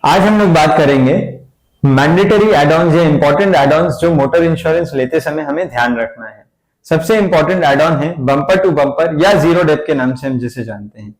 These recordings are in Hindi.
आज हम लोग बात करेंगे मैंडेटरी एड-ऑन्स या इंपॉर्टेंट एड-ऑन्स जो मोटर इंश्योरेंस लेते समय हमें ध्यान रखना है। सबसे इंपॉर्टेंट एड-ऑन है बम्पर टू बम्पर या जीरो डेप के नाम से हम जिसे जानते हैं।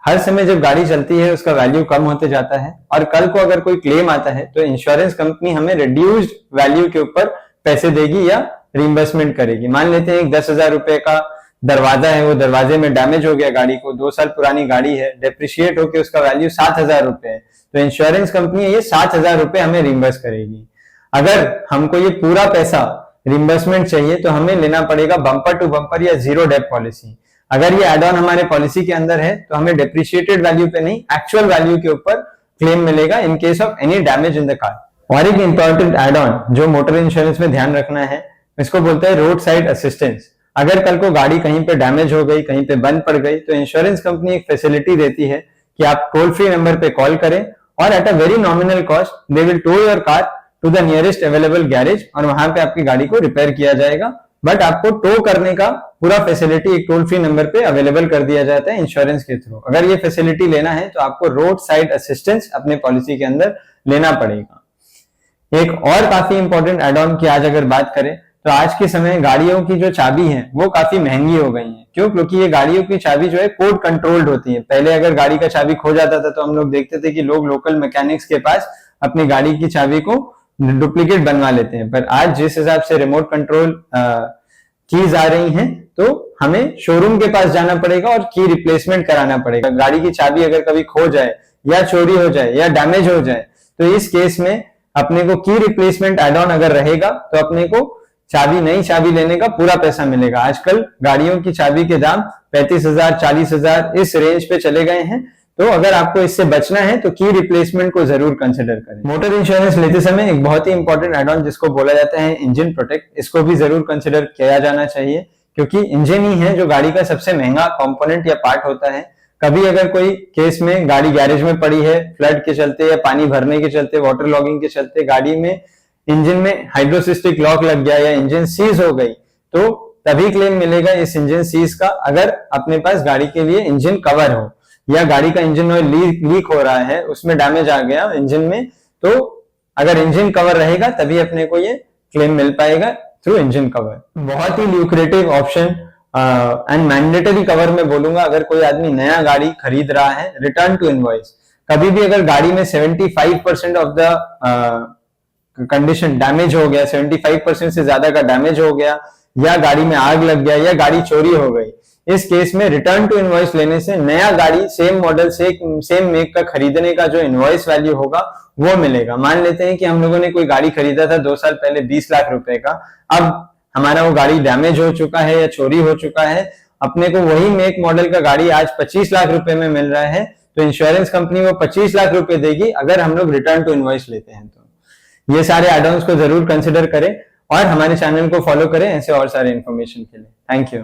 हर समय जब गाड़ी चलती है उसका वैल्यू कम होते जाता है और कल को अगर कोई क्लेम आता है तो इंश्योरेंस कंपनी हमें रिड्यूस्ड वैल्यू के ऊपर पैसे देगी या रिइंबर्समेंट करेगी। मान लेते हैं 10,000 रुपए का दरवाजा है, वो दरवाजे में डैमेज हो गया, गाड़ी को 2 साल पुरानी गाड़ी है, डेप्रिशिएट होकर उसका वैल्यू 7,000 रुपए है, तो इंश्योरेंस कंपनी ये 7,000 रुपए हमें रिइंबर्स करेगी। अगर हमको ये पूरा पैसा रिइंबर्समेंट चाहिए तो हमें लेना पड़ेगा बम्पर टू बम्पर या जीरो डेप पॉलिसी। अगर ये एड ऑन हमारे पॉलिसी के अंदर है तो हमें डेप्रिशिएटेड वैल्यू पे नहीं, एक्चुअल वैल्यू के ऊपर क्लेम मिलेगा in case of any damage in the car. और एक इंपॉर्टेंट एड ऑन जो मोटर इंश्योरेंस में ध्यान रखना है, इसको बोलते हैं रोड साइड असिस्टेंस। अगर कल को गाड़ी कहीं पे डैमेज हो गई, कहीं पे बंद पड़ गई, तो इंश्योरेंस कंपनी एक फैसिलिटी देती है कि आप टोल फ्री नंबर पे कॉल करें और at a very nominal cost they will tow your car to the nearest available garage और वहां पे आपकी गाड़ी को रिपेयर किया जाएगा। बट आपको टो करने का पूरा फैसिलिटी एक टोल फ्री नंबर पे अवेलेबल कर दिया जाता है इंश्योरेंस के थ्रू। अगर ये फैसिलिटी लेना है तो आपको रोड साइड असिस्टेंस अपने पॉलिसी के अंदर लेना पड़ेगा। एक और काफी इंपॉर्टेंट एड ऑन की आज अगर बात करें तो आज के समय गाड़ियों की जो चाबी है वो काफी महंगी हो गई है। क्यों? क्योंकि ये गाड़ियों की चाबी जो है कोड कंट्रोल्ड होती है। पहले अगर गाड़ी का चाबी खो जाता था तो हम लोग देखते थे कि लोग लोकल मैकेनिक्स के पास अपनी गाड़ी की चाबी को डुप्लीकेट बनवा लेते हैं, पर आज जिस हिसाब से रिमोट कंट्रोल कीज आ रही हैं तो हमें शोरूम के पास जाना पड़ेगा और की रिप्लेसमेंट कराना पड़ेगा। गाड़ी की चाबी अगर कभी खो जाए या चोरी हो जाए या डैमेज हो जाए तो इस केस में अपने को की रिप्लेसमेंट एड ऑन अगर रहेगा तो अपने को नई चाबी लेने का पूरा पैसा मिलेगा। आजकल गाड़ियों की चाबी के दाम 35,000 40,000 इस रेंज पे चले गए हैं, तो अगर आपको इससे बचना है तो की रिप्लेसमेंट को जरूर कंसिडर करें। मोटर इंश्योरेंस लेते समय एक बहुत ही इंपॉर्टेंट एड ऑन जिसको बोला जाता है इंजन प्रोटेक्ट, इसको भी जरूर कंसिडर किया जाना चाहिए क्योंकि इंजन ही है जो गाड़ी का सबसे महंगा कंपोनेंट या पार्ट होता है। कभी अगर कोई केस में गाड़ी गैरेज में पड़ी है, फ्लड के चलते या पानी भरने के चलते, वाटर लॉगिंग के चलते गाड़ी में इंजन में हाइड्रोसिस्टिक लॉक लग गया या इंजन सीज हो गई, तो तभी क्लेम मिलेगा इस इंजन सीज का अगर अपने पास गाड़ी के लिए इंजन कवर हो या गाड़ी का इंजन ऑयल लीक हो रहा है, उसमें डैमेज आ गया इंजन में, तो अगर इंजन कवर रहेगा तभी अपने को ये क्लेम मिल पाएगा थ्रू इंजन कवर। बहुत ही lucrative option and mandatory cover में बोलूंगा, अगर कोई आदमी नया गाड़ी खरीद रहा है, रिटर्न टू इनवॉइस। कभी भी अगर गाड़ी में 75% ऑफ द कंडीशन डैमेज हो गया, 75% से ज्यादा का डैमेज हो गया या गाड़ी में आग लग गया या गाड़ी चोरी हो गई, इस केस में रिटर्न टू इनवॉइस लेने से नया गाड़ी सेम मॉडल से सेम मेक का खरीदने का जो इनवॉइस वैल्यू होगा वो मिलेगा। मान लेते हैं कि हम लोगों ने कोई गाड़ी खरीदा था 2 साल पहले 20 लाख रुपए का, अब हमारा वो गाड़ी डैमेज हो चुका है या चोरी हो चुका है, अपने को वही मेक मॉडल का गाड़ी आज 25 लाख रुपए में मिल रहा है, तो इंश्योरेंस कंपनी वो 25 लाख रुपए देगी अगर हम लोग रिटर्न टू इनवॉइस लेते हैं। तो ये सारे एड-ऑन्स को जरूर कंसिडर करें और हमारे चैनल को फॉलो करें ऐसे और सारे इंफॉर्मेशन के लिए। Thank you.